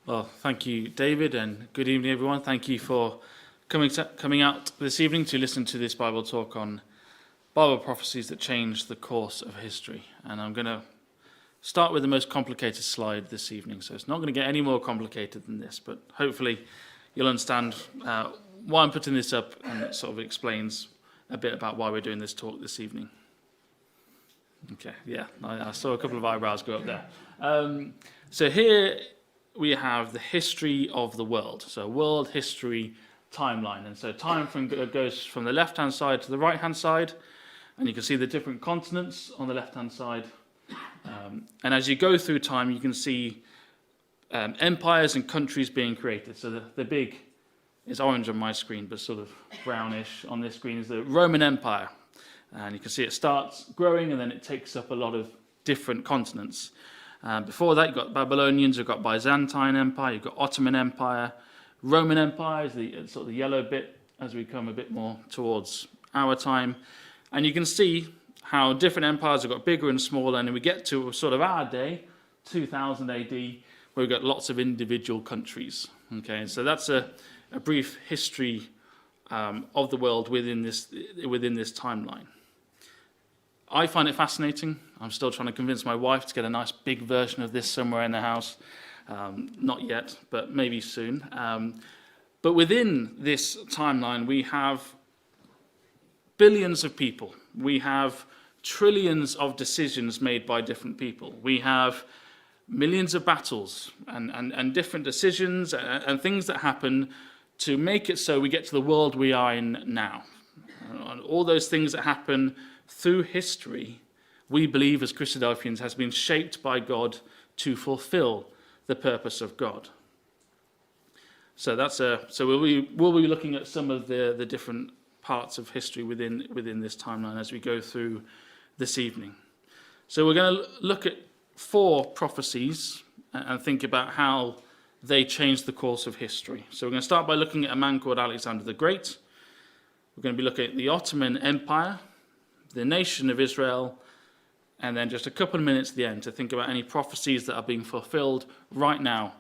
Well, thank you, David, and good evening, everyone. Thank you for coming out this evening to listen to this Bible talk on Bible prophecies that changed the course of history. And I'm going to start with the most complicated slide this evening. So it's not going to get any more complicated than this, but hopefully you'll understand why I'm putting this up, and it sort of explains a bit about why we're doing this talk this evening. Okay, yeah, I saw a couple of eyebrows go up there. So here we have the history of the world, so world history timeline. And so time goes from the left-hand side to the right-hand side, and you can see the different continents on the left-hand side. And as you go through time, you can see empires and countries being created. So the big, it's orange on my screen, but sort of brownish on this screen, is the Roman Empire. And you can see it starts growing, and then it takes up a lot of different continents. Before that, you've got Babylonians, you've got Byzantine Empire, you've got Ottoman Empire. Roman Empire is the sort of the yellow bit as we come a bit more towards our time. And you can see how different empires have got bigger and smaller, and then we get to sort of our day, 2000 AD, where we've got lots of individual countries. Okay, so that's a brief history of the world within this timeline. I find it fascinating. I'm still trying to convince my wife to get a nice big version of this somewhere in the house. Not yet, but maybe soon. But within this timeline, we have billions of people. We have trillions of decisions made by different people. We have millions of battles and different decisions and things that happen to make it so we get to the world we are in now. And all those things that happen through history, we believe as Christadelphians, has been shaped by God to fulfill the purpose of God. So we'll be looking at some of the different parts of history within this timeline as we go through this evening. So we're going to look at 4 prophecies and think about how they changed the course of history. So we're going to start by looking at a man called Alexander the Great. We're going to be looking at the Ottoman Empire, the nation of Israel, and then just a couple of minutes at the end to think about any prophecies that are being fulfilled right now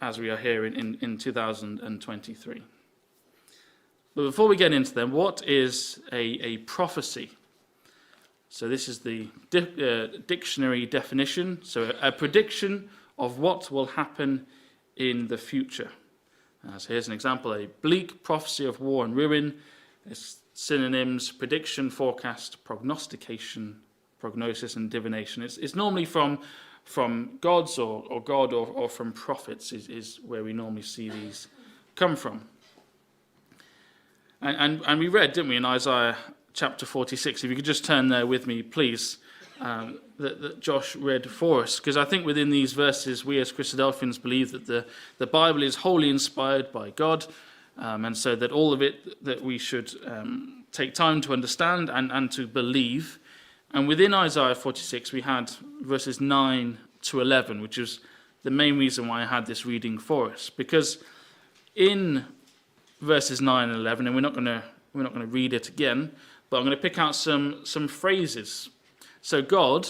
as we are here in 2023. But before we get into them, what is a prophecy? So this is the dictionary definition. So a prediction of what will happen in the future. So here's an example: a bleak prophecy of war and ruin. It's synonyms: prediction, forecast, prognostication, prognosis, and divination. It's normally from gods or God or from prophets is where we normally see these come from. And we read, didn't we, in Isaiah chapter 46? If you could just turn there with me, please, that Josh read for us. Because I think within these verses, we as Christadelphians believe that the Bible is wholly inspired by God, and so that all of it that we should take time to understand and to believe. And within Isaiah 46, we had verses 9 to 11, which is the main reason why I had this reading for us. Because in verses 9 and 11, and we're not going to read it again, but I'm going to pick out some phrases. So God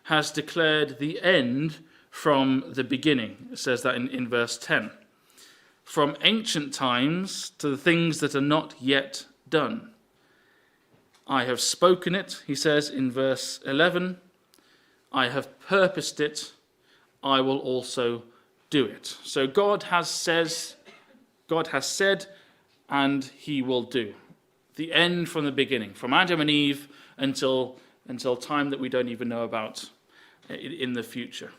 has declared the end from the beginning. It says that in verse 10. From ancient times to the things that are not yet done. I have spoken it, he says in verse 11. I have purposed it, I will also do it. So God has said, and he will do. The end from the beginning, from Adam and Eve until time that we don't even know about in the future.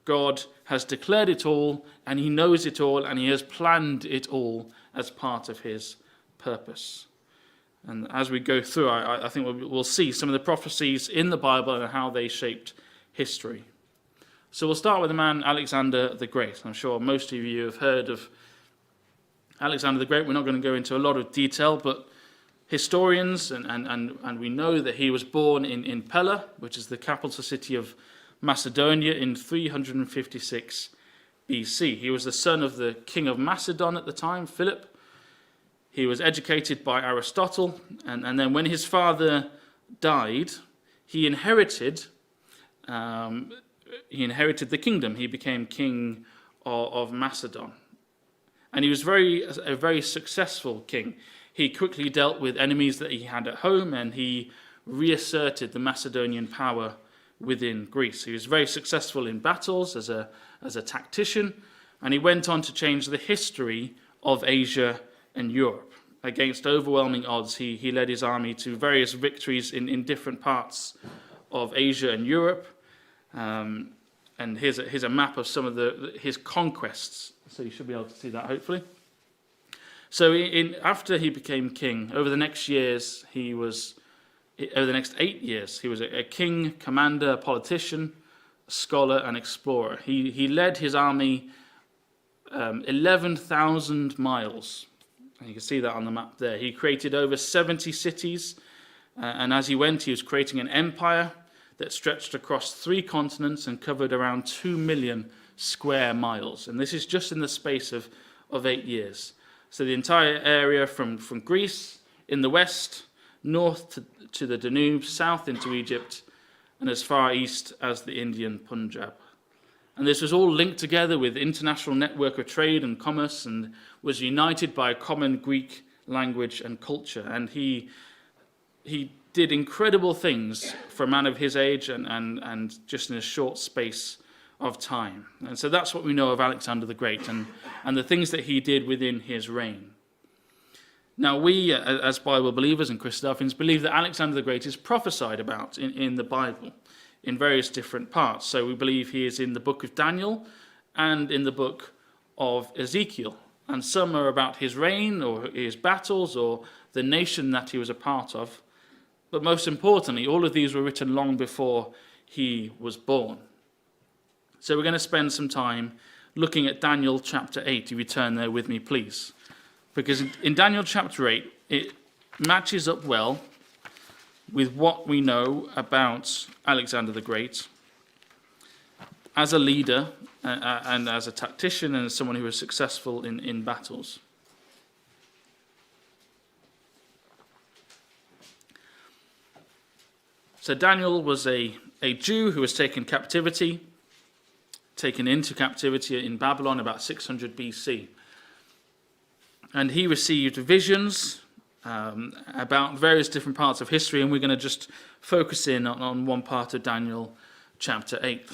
God has declared it all, and he knows it all, and he has planned it all as part of his purpose. And as we go through, I think we'll see some of the prophecies in the Bible and how they shaped history. So we'll start with the man Alexander the Great. I'm sure most of you have heard of Alexander the Great. We're not going to go into a lot of detail, but historians, and we know that he was born in Pella, which is the capital city of Macedonia, in 356 BC. He was the son of the king of Macedon at the time, Philip. He was educated by Aristotle, and then when his father died, he inherited the kingdom. He became king of Macedon. And he was a very successful king. He quickly dealt with enemies that he had at home, and he reasserted the Macedonian power within Greece. He was very successful in battles as a tactician, and he went on to change the history of Asia and Europe. Against overwhelming odds, he led his army to various victories in different parts of Asia and Europe. And here's a map of some of his conquests. So you should be able to see that, hopefully. So after he became king, over the next 8 years, he was a king, commander, politician, scholar, and explorer. He led his army 11,000 miles. And you can see that on the map there. He created over 70 cities, and as he went, he was creating an empire that stretched across 3 continents and covered around 2 million square miles. And this is just in the space of 8 years. So the entire area from Greece in the west, north to the Danube, south into Egypt, and as far east as the Indian Punjab. And this was all linked together with international network of trade and commerce, and was united by a common Greek language and culture. And he did incredible things for a man of his age and just in a short space of time. And so that's what we know of Alexander the Great and the things that he did within his reign. Now we, as Bible believers and Christophans, believe that Alexander the Great is prophesied about in the Bible in various different parts. So we believe he is in the book of Daniel and in the book of Ezekiel. And some are about his reign or his battles or the nation that he was a part of. But most importantly, all of these were written long before he was born. So we're going to spend some time looking at Daniel chapter 8. If you turn there with me, please. Because in Daniel chapter 8, it matches up well with what we know about Alexander the Great as a leader and as a tactician and as someone who was successful in battles. So Daniel was a Jew who was taken into captivity in Babylon about 600 BC. And he received visions about various different parts of history, and we're going to just focus in on one part of Daniel chapter 8.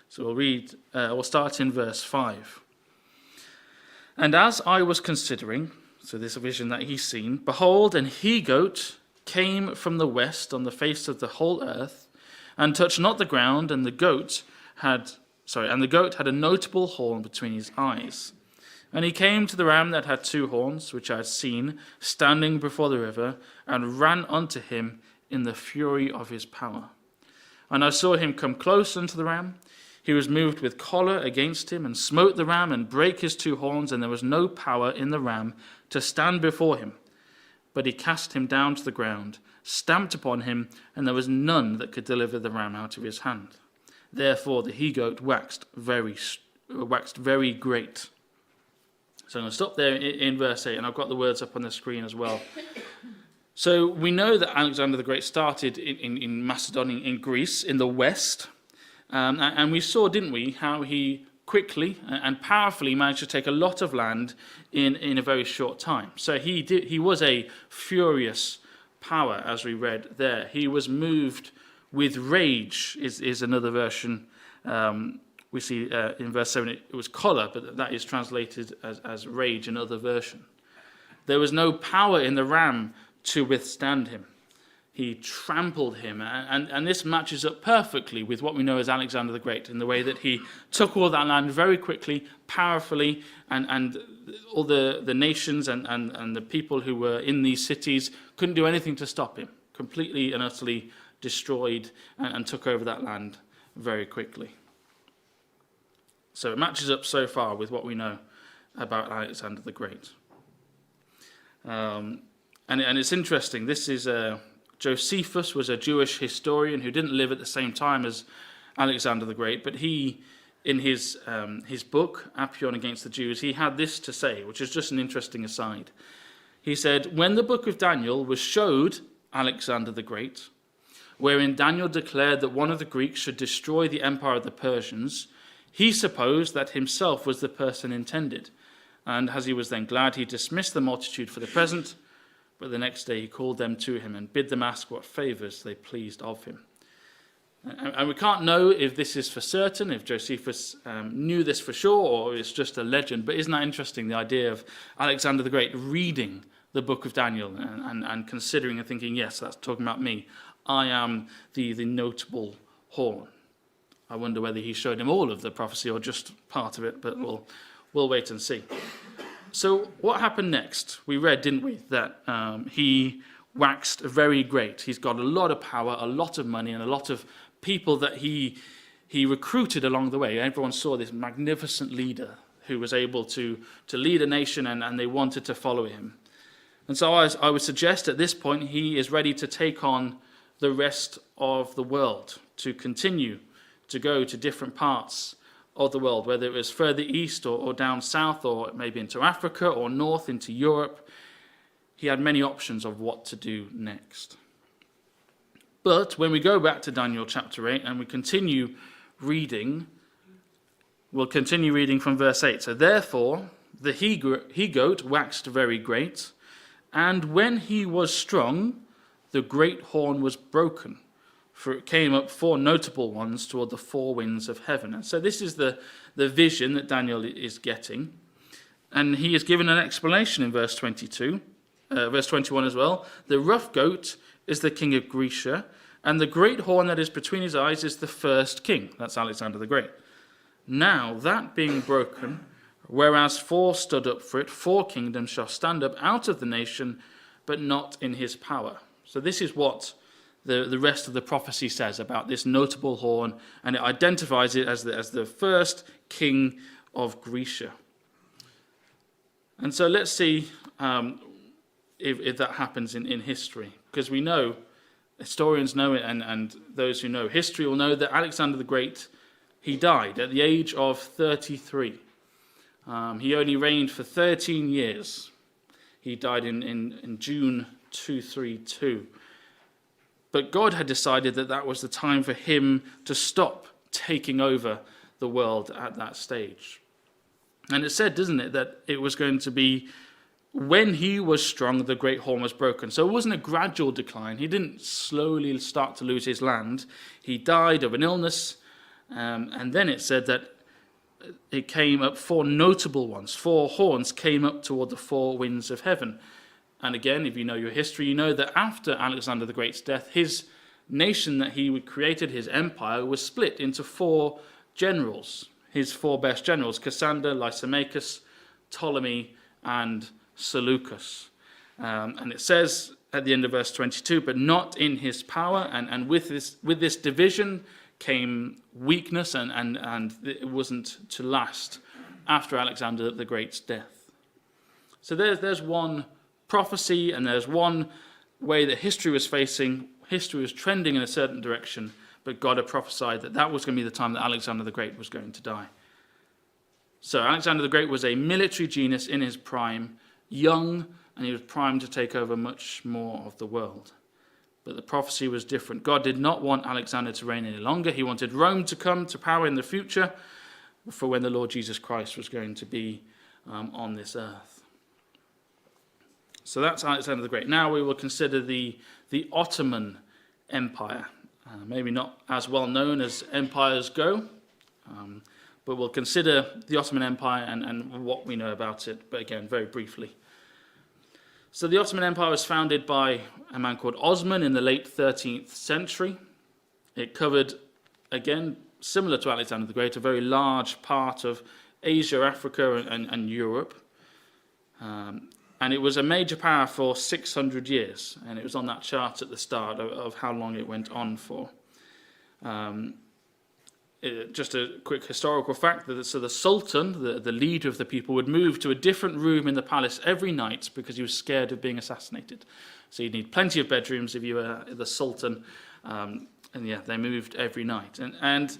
So we'll start in verse 5. And as I was considering, so this vision that he's seen, behold, an he-goat came from the west on the face of the whole earth, and touched not the ground, and the goat had a notable horn between his eyes. And he came to the ram that had 2 horns, which I had seen, standing before the river, and ran unto him in the fury of his power. And I saw him come close unto the ram. He was moved with choler against him, and smote the ram, and brake his 2 horns, and there was no power in the ram to stand before him. But he cast him down to the ground, stamped upon him, and there was none that could deliver the ram out of his hand. Therefore the he-goat waxed very great. So I'm going to stop there in verse 8, and I've got the words up on the screen as well. So we know that Alexander the Great started in Macedon, in Greece, in the west. And we saw, didn't we, how he quickly and powerfully managed to take a lot of land in a very short time. So he was a furious power, as we read there. He was moved with rage, is another version. We see in verse 7 it was choler, but that is translated as rage in other version. There was no power in the ram to withstand him. He trampled him, and this matches up perfectly with what we know as Alexander the Great, in the way that he took all that land very quickly, powerfully, and all the nations and the people who were in these cities couldn't do anything to stop him. Completely and utterly destroyed and took over that land very quickly. So it matches up so far with what we know about Alexander the Great. And it's interesting. This is Josephus was a Jewish historian who didn't live at the same time as Alexander the Great, but he, in his book, Appian Against the Jews, he had this to say, which is just an interesting aside. He said, when the book of Daniel was showed Alexander the Great, wherein Daniel declared that one of the Greeks should destroy the empire of the Persians, He supposed that himself was the person intended, and as he was then glad, he dismissed the multitude for the present, but the next day he called them to him and bid them ask what favours they pleased of him. And we can't know if this is for certain, if Josephus knew this for sure, or it's just a legend, but isn't that interesting, the idea of Alexander the Great reading the book of Daniel and considering and thinking, yes, that's talking about me. I am the notable horn. I wonder whether he showed him all of the prophecy or just part of it, but we'll wait and see. So what happened next? We read, didn't we, that he waxed very great. He's got a lot of power, a lot of money, and a lot of people that he recruited along the way. Everyone saw this magnificent leader who was able to lead a nation, and they wanted to follow him. And so I would suggest at this point he is ready to take on the rest of the world, to continue to go to different parts of the world, whether it was further east or down south, or maybe into Africa or north into Europe. He had many options of what to do next. But when we go back to Daniel chapter 8 and we continue reading, we'll continue reading from verse 8. So therefore the he-goat waxed very great, and when he was strong, the great horn was broken, for it came up 4 notable ones toward the 4 winds of heaven. And so this is the vision that Daniel is getting. And he is given an explanation in verse 22, verse 21 as well. The rough goat is the king of Grecia, and the great horn that is between his eyes is the first king. That's Alexander the Great. Now that being broken, whereas 4 stood up for it, 4 kingdoms shall stand up out of the nation, but not in his power. So this is what the rest of the prophecy says about this notable horn, and it identifies it as the first king of Grecia. And so let's see if that happens in history, because we know, historians know it, and those who know history will know that Alexander the Great, he died at the age of 33. He only reigned for 13 years. He died in June 232. But God had decided that was the time for him to stop taking over the world at that stage. And it said, doesn't it, that it was going to be when he was strong, the great horn was broken. So it wasn't a gradual decline. He didn't slowly start to lose his land. He died of an illness. And then it said that it came up 4 notable ones. 4 horns came up toward the 4 winds of heaven. And again, if you know your history, you know that after Alexander the Great's death, his nation that he created, his empire, was split into 4 generals, his 4 best generals: Cassander, Lysimachus, Ptolemy, and Seleucus. And it says at the end of verse 22, but not in his power, and with this division came weakness, and it wasn't to last after Alexander the Great's death. So there's one prophecy, and there's one way that history was facing. History was trending in a certain direction, but God had prophesied that was going to be the time that Alexander the Great was going to die. So Alexander the Great was a military genius in his prime, young, and he was primed to take over much more of the world. But the prophecy was different. God did not want Alexander to reign any longer. He wanted Rome to come to power in the future, for when the Lord Jesus Christ was going to be on this earth. So that's Alexander the Great. Now we will consider the Ottoman Empire. Maybe not as well known as empires go, but we'll consider the Ottoman Empire and what we know about it, but again, very briefly. So the Ottoman Empire was founded by a man called Osman in the late 13th century. It covered, again, similar to Alexander the Great, a very large part of Asia, Africa, and Europe. And it was a major power for 600 years, and it was on that chart at the start of how long it went on for. Just a quick historical fact, so the Sultan, the leader of the people, would move to a different room in the palace every night because he was scared of being assassinated. So you'd need plenty of bedrooms if you were the Sultan, and yeah, they moved every night. And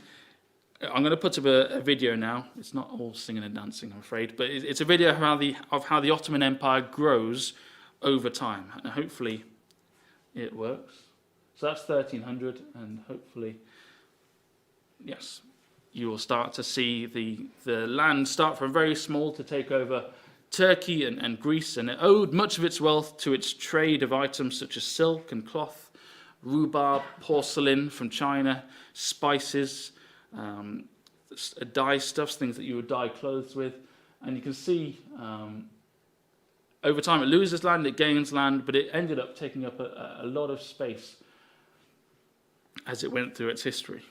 I'm going to put up a video now. It's not all singing and dancing, I'm afraid, but it's a video of how the Ottoman Empire grows over time, and hopefully it works. So that's 1300, and hopefully, yes, you will start to see the land start from very small to take over Turkey and Greece, and it owed much of its wealth to its trade of items such as silk and cloth, rhubarb, porcelain from China, spices, dye stuffs, things that you would dye clothes with. And you can see over time it loses land, it gains land, but it ended up taking up a lot of space as it went through its history.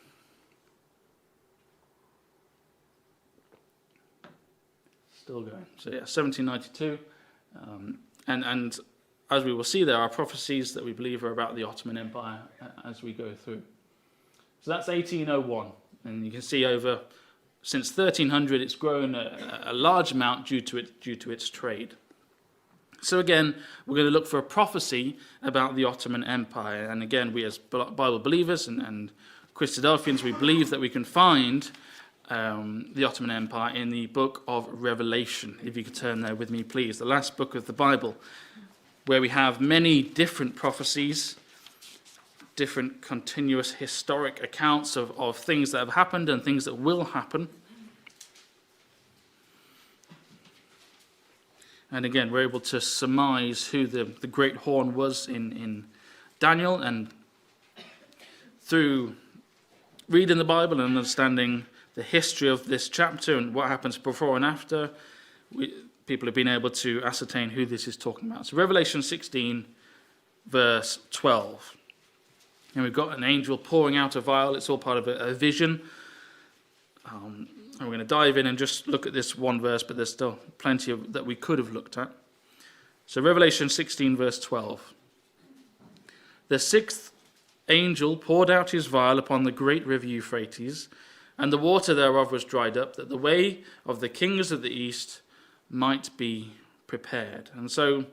Still going. So yeah, 1792. And as we will see, there are prophecies that we believe are about the Ottoman Empire as we go through. So that's 1801. And you can see since 1300, it's grown a large amount due to its trade. So again, we're going to look for a prophecy about the Ottoman Empire. And again, we as Bible believers and Christadelphians, we believe that we can find the Ottoman Empire in the book of Revelation. If you could turn there with me, please. The last book of the Bible, where we have many different prophecies, different continuous historic accounts of things that have happened and things that will happen. And again, we're able to surmise who the great horn was in Daniel, and through reading the Bible and understanding the history of this chapter and what happens before and after, people have been able to ascertain who this is talking about. So Revelation 16, verse 12. And we've got an angel pouring out a vial. It's all part of a vision. And we're going to dive in and just look at this one verse, but there's still plenty that we could have looked at. So Revelation 16, verse 12. The sixth angel poured out his vial upon the great river Euphrates, and the water thereof was dried up, that the way of the kings of the east might be prepared. And so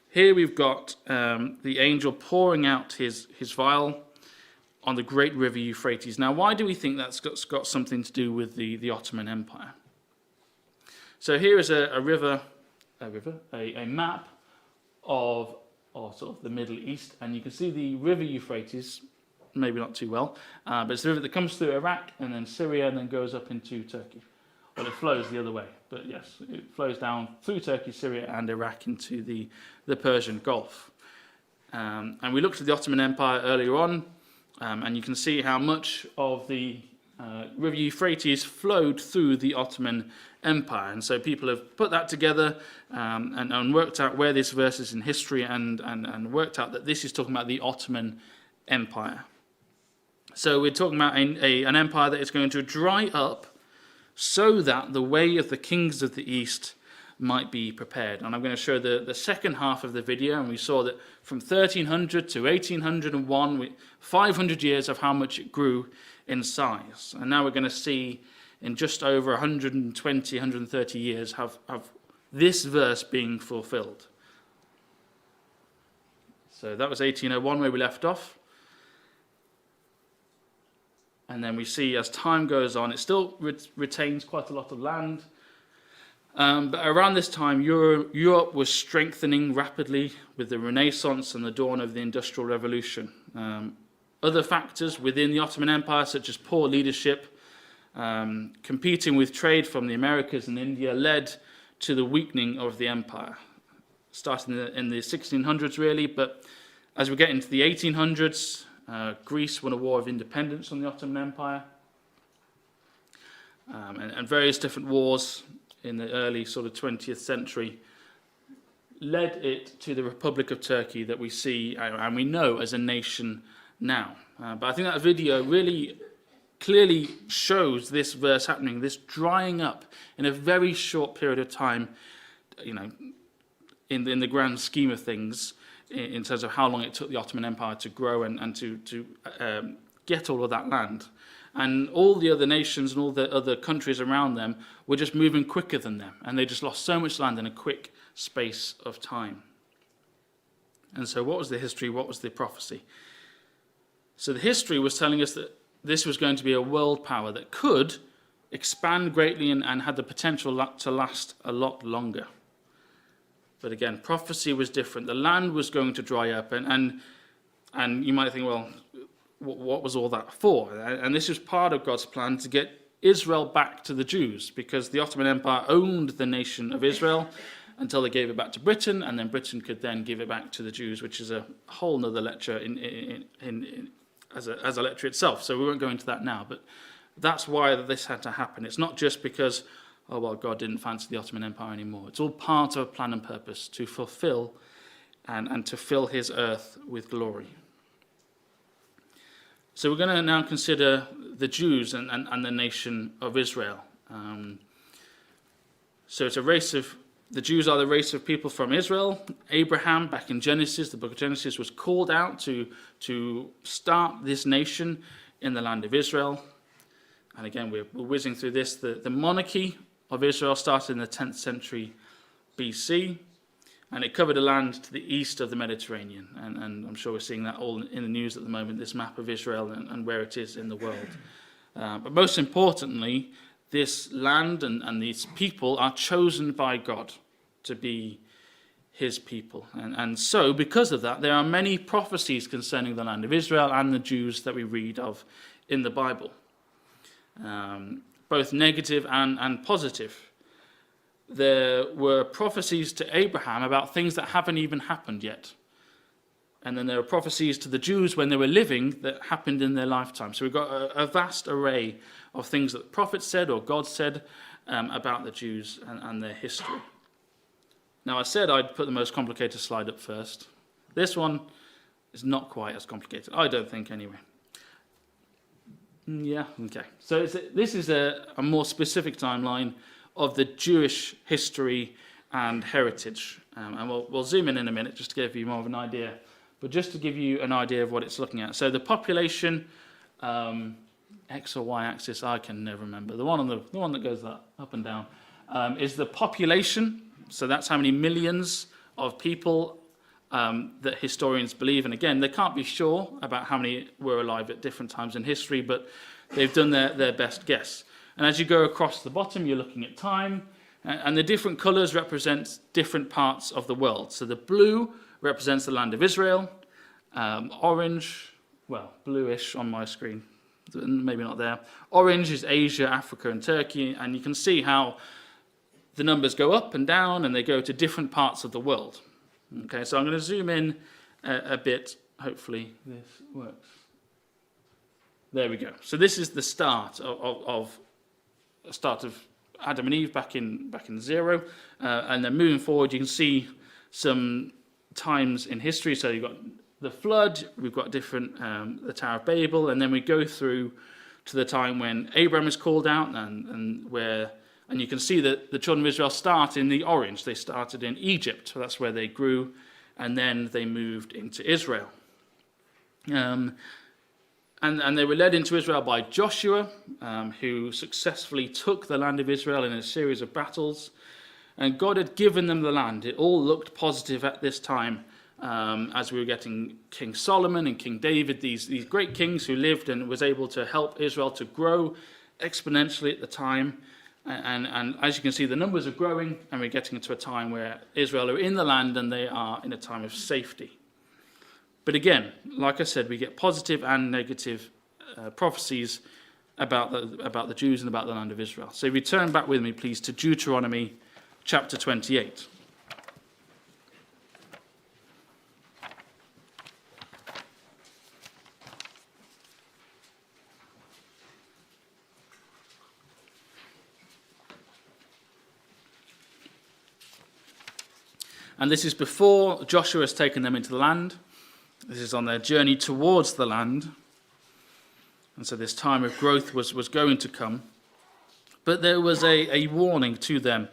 here we've got the angel pouring out his vial on the great river Euphrates. Now, why do we think that's got something to do with the Ottoman Empire? So here is a map of sort of the Middle East, and you can see the river Euphrates, maybe not too well, but it's the river that comes through Iraq and then Syria and then goes up into Turkey. Well, it flows the other way, but yes, it flows down through Turkey, Syria and Iraq into the Persian Gulf. And we looked at the Ottoman Empire earlier on, and you can see how much of the river Euphrates flowed through the Ottoman Empire. And so people have put that together and worked out where this verse is in history and worked out that this is talking about the Ottoman Empire. So we're talking about an empire that is going to dry up so that the way of the kings of the east might be prepared. And I'm going to show the second half of the video, and we saw that from 1300 to 1801, 500 years of how much it grew in size. And now we're going to see in just over 120, 130 years have this verse being fulfilled. So that was 1801 where we left off. And then we see as time goes on, it still retains quite a lot of land. But around this time, Europe was strengthening rapidly with the Renaissance and the dawn of the Industrial Revolution. Other factors within the Ottoman Empire, such as poor leadership, competing with trade from the Americas and India, led to the weakening of the empire, starting in the 1600s really. But as we get into the 1800s, Greece won a war of independence on the Ottoman Empire, and various different wars in the early sort of 20th century led it to the Republic of Turkey that we see and we know as a nation now. But I think that video really clearly shows this verse happening, this drying up in a very short period of time, in the grand scheme of things, in terms of how long it took the Ottoman Empire to grow and to get all of that land. And all the other nations and all the other countries around them were just moving quicker than them, and they just lost so much land in a quick space of time. And so what was the history? What was the prophecy? So the history was telling us that this was going to be a world power that could expand greatly and had the potential to last a lot longer. But again, prophecy was different. The land was going to dry up, and you might think, well, what was all that for? And this was part of God's plan to get Israel back to the Jews, because the Ottoman Empire owned the nation of Israel until they gave it back to Britain, and then Britain could then give it back to the Jews, which is a whole other lecture as a lecture itself. So we won't go into that now, but that's why this had to happen. It's not just because, oh, well, God didn't fancy the Ottoman Empire anymore. It's all part of a plan and purpose to fulfill and to fill his earth with glory. So we're going to now consider the Jews and the nation of Israel. So it's a race of, the Jews are the race of people from Israel. Abraham, back in Genesis, the book of Genesis, was called out to start this nation in the land of Israel. And again, we're whizzing through this. The monarchy of Israel started in the 10th century BC, and it covered a land to the east of the Mediterranean. And I'm sure we're seeing that all in the news at the moment, this map of Israel and where it is in the world. But most importantly, this land and these people are chosen by God to be his people. And so, because of that, there are many prophecies concerning the land of Israel and the Jews that we read of in the Bible, both negative and positive. There were prophecies to Abraham about things that haven't even happened yet. And then there are prophecies to the Jews when they were living that happened in their lifetime. So we've got a vast array of things that prophets said or God said about the Jews and their history. Now, I said I'd put the most complicated slide up first. This one is not quite as complicated, I don't think, anyway. Yeah, okay. So this is a more specific timeline of the Jewish history and heritage. And we'll zoom in a minute just to give you more of an idea. But just to give you an idea of what it's looking at. So the population, X or Y axis, I can never remember. The one that goes up and down is the population. So that's how many millions of people that historians believe. And again, they can't be sure about how many were alive at different times in history, but they've done their best guess. And as you go across the bottom, you're looking at time. And the different colours represent different parts of the world. So the blue represents the land of Israel. Orange, well, bluish on my screen, maybe not there. Orange is Asia, Africa, and Turkey. And you can see how the numbers go up and down, and they go to different parts of the world. Okay, so I'm going to zoom in a bit. Hopefully this works. There we go. So this is the start of Adam and Eve back in 0, and then moving forward, you can see some times in history. So you've got the flood, we've got different the Tower of Babel, and then we go through to the time when Abraham is called out, and you can see that the children of Israel start in the orange. They started in Egypt, so that's where they grew, and then they moved into Israel. And they were led into Israel by Joshua, who successfully took the land of Israel in a series of battles. And God had given them the land. It all looked positive at this time, as we were getting King Solomon and King David, these great kings who lived and was able to help Israel to grow exponentially at the time. And as you can see, the numbers are growing, and we're getting into a time where Israel are in the land and they are in a time of safety. But again, like I said, we get positive and negative prophecies about the Jews and about the land of Israel. So if you turn back with me, please, to Deuteronomy chapter 28. And this is before Joshua has taken them into the land. This is on their journey towards the land. And so this time of growth was going to come. But there was a warning to them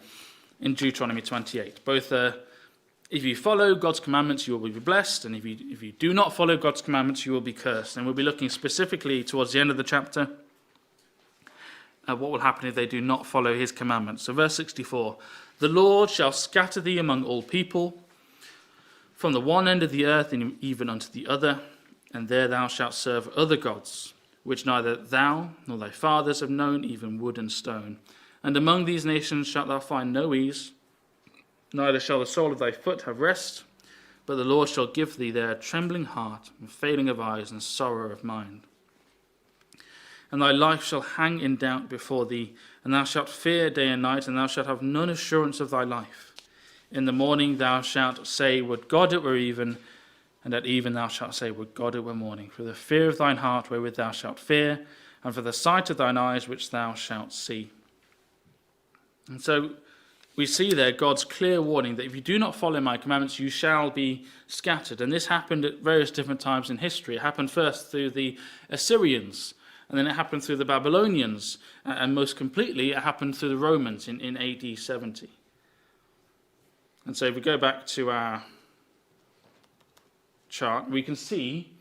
in Deuteronomy 28. Both if you follow God's commandments, you will be blessed. And if you do not follow God's commandments, you will be cursed. And we'll be looking specifically towards the end of the chapter at what will happen if they do not follow his commandments. So verse 64, the Lord shall scatter thee among all people, from the one end of the earth even unto the other, and there thou shalt serve other gods, which neither thou nor thy fathers have known, even wood and stone. And among these nations shalt thou find no ease, neither shall the sole of thy foot have rest, but the Lord shall give thee there a trembling heart, and failing of eyes, and sorrow of mind. and thy life shall hang in doubt before thee, and thou shalt fear day and night, and thou shalt have none assurance of thy life. In the morning thou shalt say, would God it were even, and at even thou shalt say, would God it were morning, for the fear of thine heart wherewith thou shalt fear, and for the sight of thine eyes which thou shalt see. And so we see there God's clear warning that if you do not follow my commandments, you shall be scattered. And this happened at various different times in history. It happened first through the Assyrians, and then it happened through the Babylonians, and most completely it happened through the Romans in AD 70. And so if we go back to our chart, we can see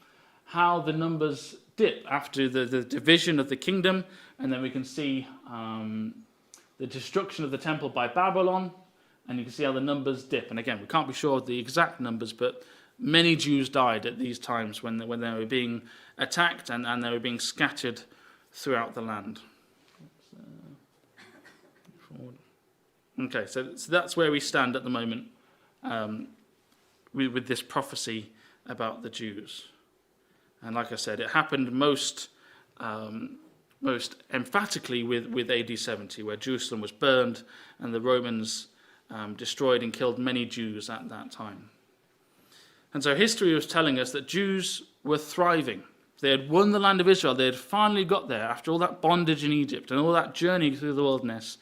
how the numbers dip after the division of the kingdom, and then we can see the destruction of the temple by Babylon, and you can see how the numbers dip. And again, we can't be sure of the exact numbers, but many Jews died at these times when they were being attacked and they were being scattered throughout the land. Okay, so that's where we stand at the moment with this prophecy about the Jews. And like I said, it happened most emphatically with AD 70, where Jerusalem was burned and the Romans destroyed and killed many Jews at that time. And so history was telling us that Jews were thriving. They had won the land of Israel. They had finally got there after all that bondage in Egypt and all that journey through the wilderness.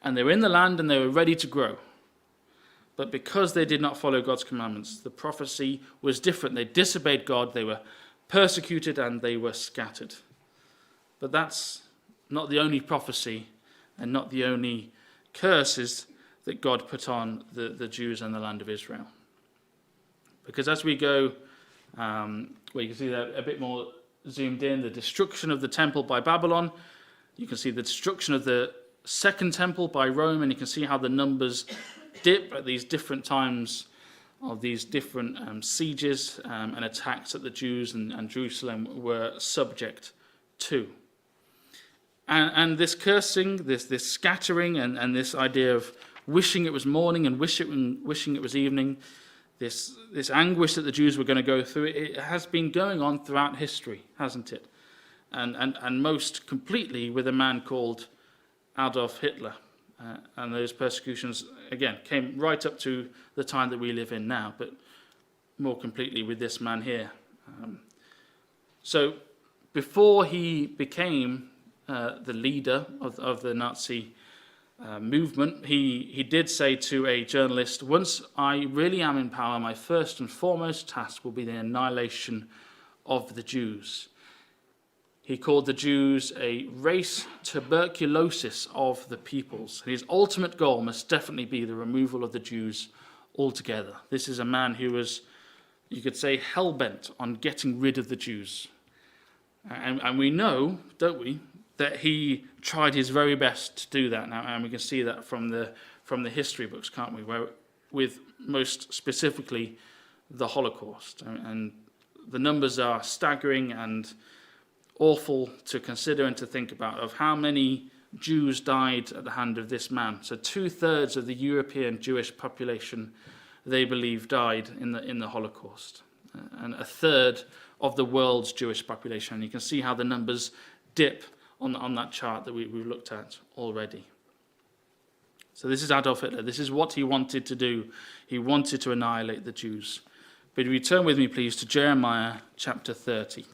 And they were in the land and they were ready to grow. But because they did not follow God's commandments, the prophecy was different. They disobeyed God, they were persecuted, and they were scattered. But that's not the only prophecy and not the only curses that God put on the Jews and the land of Israel. Because as we go, well, you can see that a bit more zoomed in, the destruction of the temple by Babylon. You can see the destruction of the second temple by Rome, and you can see how the numbers dip at these different times of these different sieges and attacks that the Jews and Jerusalem were subject to. And this cursing, this scattering, and this idea of wishing it was morning and wishing it was evening, this anguish that the Jews were going to go through, it has been going on throughout history, hasn't it? And most completely with a man called Adolf Hitler. And those persecutions, again, came right up to the time that we live in now, but more completely with this man here. So before he became the leader of the Nazi movement, he did say to a journalist, once I really am in power, my first and foremost task will be the annihilation of the Jews. He called the Jews a race tuberculosis of the peoples. His ultimate goal must definitely be the removal of the Jews altogether. This is a man who was, you could say, hell-bent on getting rid of the Jews. And we know, don't we, that he tried his very best to do that now, and we can see that from the history books, can't we? Where, with most specifically the Holocaust, and the numbers are staggering and awful to consider and to think about, of how many Jews died at the hand of this man. So 2/3 of the European Jewish population, they believe, died in the Holocaust, and 1/3 of the world's Jewish population. And you can see how the numbers dip on that chart that we've looked at already. So this is Adolf Hitler. This is what he wanted to do. He wanted to annihilate the Jews. But if you turn with me, please, to Jeremiah chapter 30.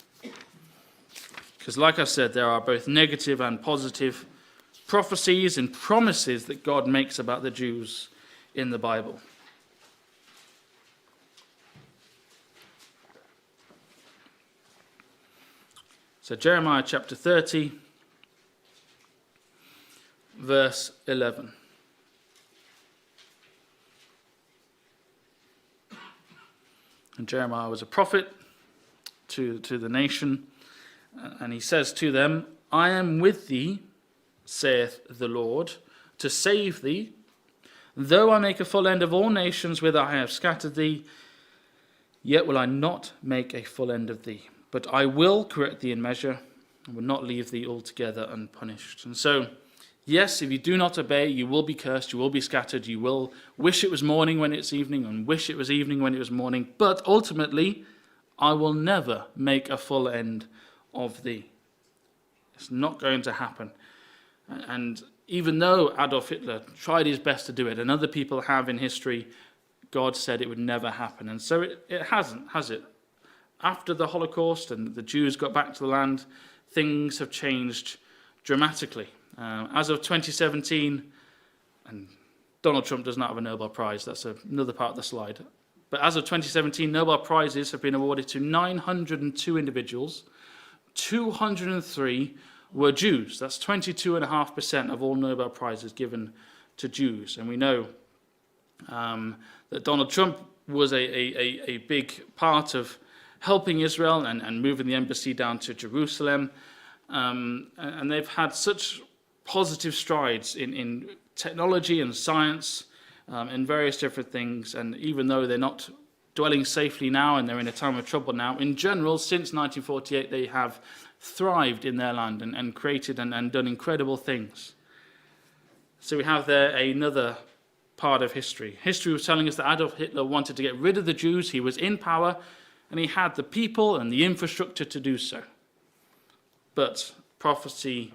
Because like I said, there are both negative and positive prophecies and promises that God makes about the Jews in the Bible. So Jeremiah chapter 30, verse 11. And Jeremiah was a prophet to the nation, and he says to them, I am with thee, saith the Lord, to save thee, though I make a full end of all nations whither I have scattered thee, yet will I not make a full end of thee, but I will correct thee in measure, and will not leave thee altogether unpunished. And so, yes, if you do not obey, you will be cursed, you will be scattered, you will wish it was morning when it's evening, and wish it was evening when it was morning, but ultimately, I will never make a full end of thee, It's not going to happen. And even though Adolf Hitler tried his best to do it, and other people have in history, God said it would never happen. And so it hasn't, has it? After the Holocaust and the Jews got back to the land, things have changed dramatically. As of 2017, and Donald Trump does not have a Nobel Prize, that's another part of the slide. But as of 2017, Nobel Prizes have been awarded to 902 individuals. 203 were Jews. That's 22.5% of all Nobel Prizes given to Jews. And we know that Donald Trump was a big part of helping Israel and moving the embassy down to Jerusalem. And they've had such positive strides in technology and science, in various different things. And even though they're not dwelling safely now and they're in a time of trouble now, in general, since 1948, they have thrived in their land and created and done incredible things. So we have there another part of history. History was telling us that Adolf Hitler wanted to get rid of the Jews. He was in power and he had the people and the infrastructure to do so. But prophecy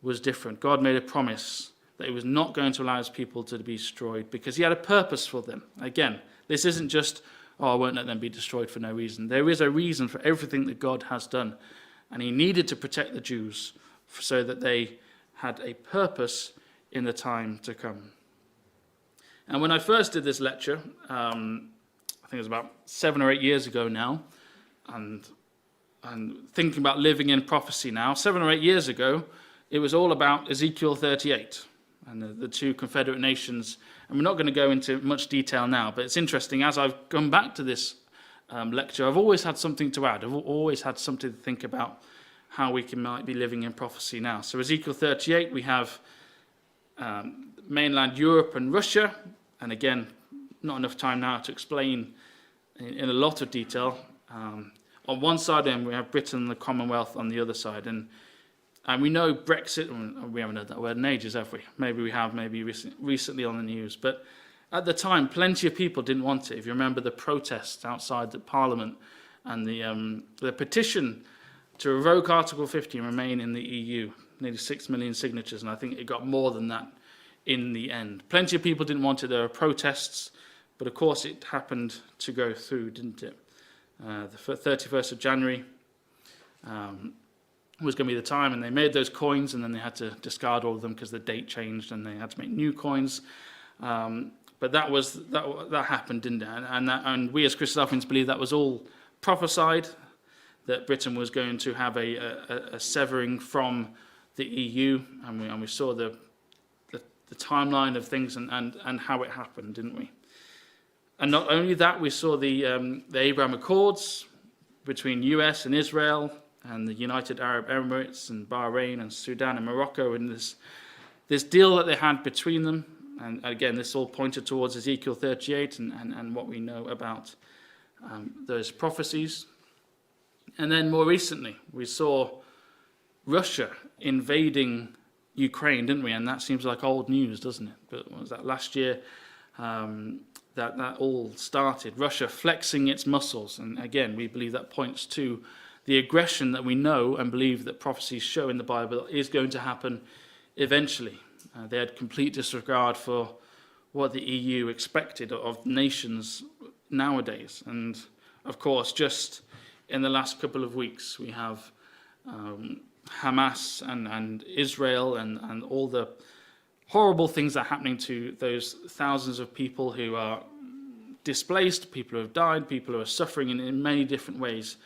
was different. God made a promise that he was not going to allow his people to be destroyed because he had a purpose for them. Again, this isn't just, I won't let them be destroyed for no reason. There is a reason for everything that God has done. And he needed to protect the Jews so that they had a purpose in the time to come. And when I first did this lecture, I think it was about 7 or 8 years ago now, and thinking about living in prophecy now, 7 or 8 years ago, it was all about Ezekiel 38 and the two Confederate nations. And we're not going to go into much detail now, but it's interesting, as I've gone back to this lecture, I've always had something to add. I've always had something to think about how we might be living in prophecy now. So Ezekiel 38, we have mainland Europe and Russia. And again, not enough time now to explain in a lot of detail. On one side, then we have Britain and the Commonwealth on the other side. And we know Brexit, we haven't heard that word in ages, have we? Maybe we have, maybe recently on the news. But at the time, plenty of people didn't want it. If you remember the protests outside the Parliament and the petition to revoke Article 50 and remain in the EU, nearly 6 million signatures, and I think it got more than that in the end. Plenty of people didn't want it. There were protests, but of course it happened to go through, didn't it? The 31st of January was going to be the time, and they made those coins, and then they had to discard all of them because the date changed, and they had to make new coins. But that happened, didn't it? And we as Christadelphians believe that was all prophesied, that Britain was going to have a severing from the EU, and we saw the timeline of things and how it happened, didn't we? And not only that, we saw the Abraham Accords between US and Israel and the United Arab Emirates and Bahrain and Sudan and Morocco, and this deal that they had between them. And again, this all pointed towards Ezekiel 38 and what we know about those prophecies. And then more recently, we saw Russia invading Ukraine, didn't we? And that seems like old news, doesn't it? But what was that, last year that all started? Russia flexing its muscles. And again, we believe that points to the aggression that we know and believe that prophecies show in the Bible is going to happen eventually. They had complete disregard for what the EU expected of nations nowadays. And of course, just in the last couple of weeks, we have Hamas and Israel and all the horrible things that are happening to those thousands of people who are displaced, people who have died, people who are suffering in many different ways.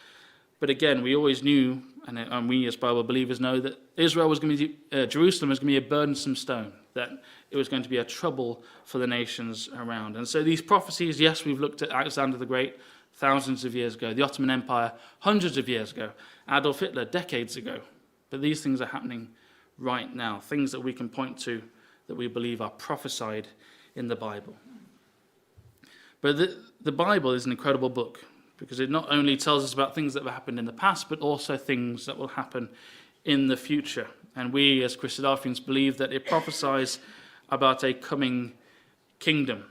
But again, we always knew, and we as Bible believers know, that Israel was going to be, Jerusalem was going to be a burdensome stone, that it was going to be a trouble for the nations around. And so these prophecies, yes, we've looked at Alexander the Great thousands of years ago, the Ottoman Empire hundreds of years ago, Adolf Hitler decades ago. But these things are happening right now, things that we can point to that we believe are prophesied in the Bible. But the Bible is an incredible book, because it not only tells us about things that have happened in the past, but also things that will happen in the future. And we, as Christadelphians, believe that it prophesies about a coming kingdom.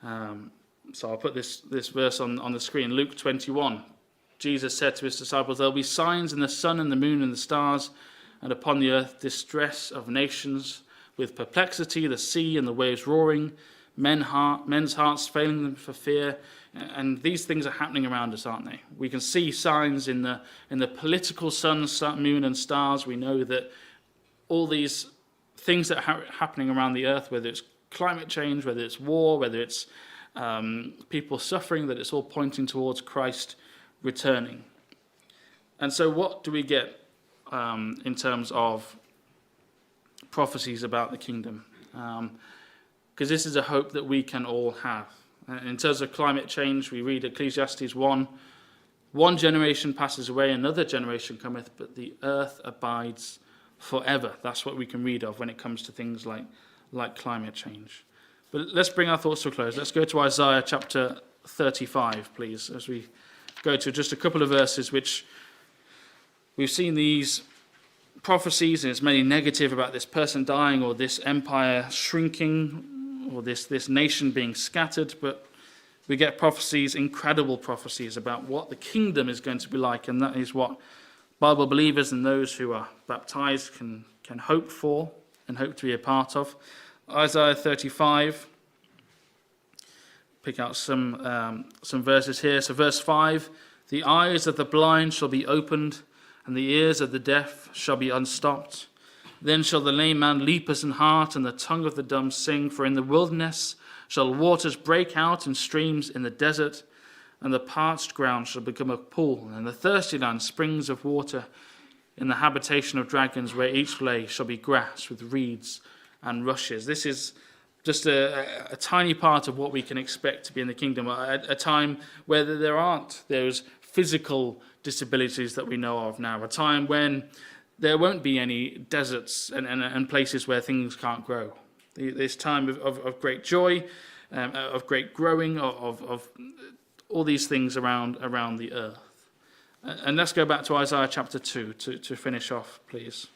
So I'll put this verse on the screen. Luke 21. Jesus said to his disciples, "There'll be signs in the sun and the moon and the stars, and upon the earth distress of nations, with perplexity, the sea and the waves roaring, men's hearts failing them for fear. And these things are happening around us, aren't they? We can see signs in the political sun, moon, and stars. We know that all these things that are happening around the earth, whether it's climate change, whether it's war, whether it's people suffering, that it's all pointing towards Christ returning. And so what do we get in terms of prophecies about the kingdom? Because this is a hope that we can all have. In terms of climate change, we read Ecclesiastes 1, one generation passes away, another generation cometh, but the earth abides forever. That's what we can read of when it comes to things like climate change. But let's bring our thoughts to a close. Let's go to Isaiah chapter 35, please, as we go to just a couple of verses which we've seen these prophecies, and it's mainly negative about this person dying or this empire shrinking or this nation being scattered, but we get prophecies, incredible prophecies about what the kingdom is going to be like, and that is what Bible believers and those who are baptized can hope for and hope to be a part of. Isaiah 35, pick out some verses here. So verse 5, the eyes of the blind shall be opened, and the ears of the deaf shall be unstopped. Then shall the lame man leap as an hart, and the tongue of the dumb sing. For in the wilderness shall waters break out in streams in the desert, and the parched ground shall become a pool, and the thirsty land springs of water. In the habitation of dragons, where each lay, shall be grass with reeds and rushes. This is just a tiny part of what we can expect to be in the kingdom, a time where there aren't those physical disabilities that we know of now, a time when there won't be any deserts and places where things can't grow. This time of great joy, of great growing, of all these things around the earth. And let's go back to Isaiah chapter 2 to finish off, please.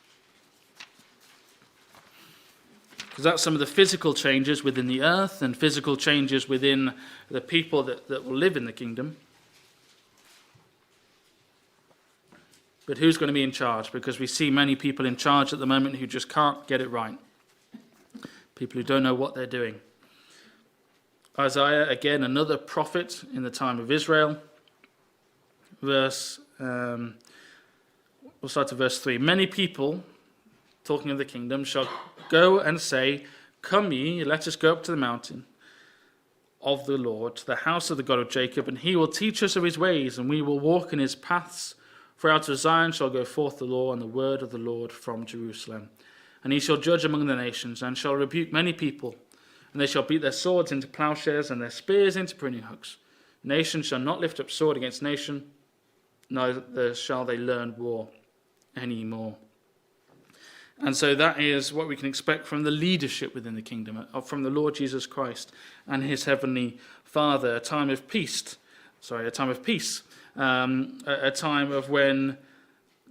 Because that's some of the physical changes within the earth and physical changes within the people that will live in the kingdom. But who's going to be in charge? Because we see many people in charge at the moment who just can't get it right. People who don't know what they're doing. Isaiah, again, another prophet in the time of Israel. We'll start at verse 3. Many people, talking of the kingdom, shall go and say, come ye, let us go up to the mountain of the Lord, to the house of the God of Jacob, and he will teach us of his ways, and we will walk in his paths. For out of Zion shall go forth the law and the word of the Lord from Jerusalem. And he shall judge among the nations, and shall rebuke many people. And they shall beat their swords into plowshares, and their spears into pruning hooks. Nation shall not lift up sword against nation, neither shall they learn war any more. And so that is what we can expect from the leadership within the kingdom, from the Lord Jesus Christ and his heavenly Father, a time of peace, a time of when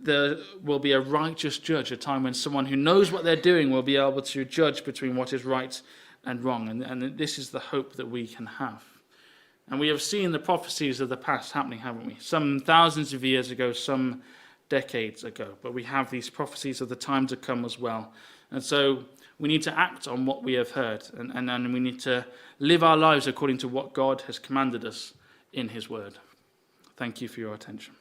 there will be a righteous judge, a time when someone who knows what they're doing will be able to judge between what is right and wrong. And this is the hope that we can have. And we have seen the prophecies of the past happening, haven't we? Some thousands of years ago, some decades ago. But we have these prophecies of the time to come as well. And so we need to act on what we have heard. And we need to live our lives according to what God has commanded us in his word. Thank you for your attention.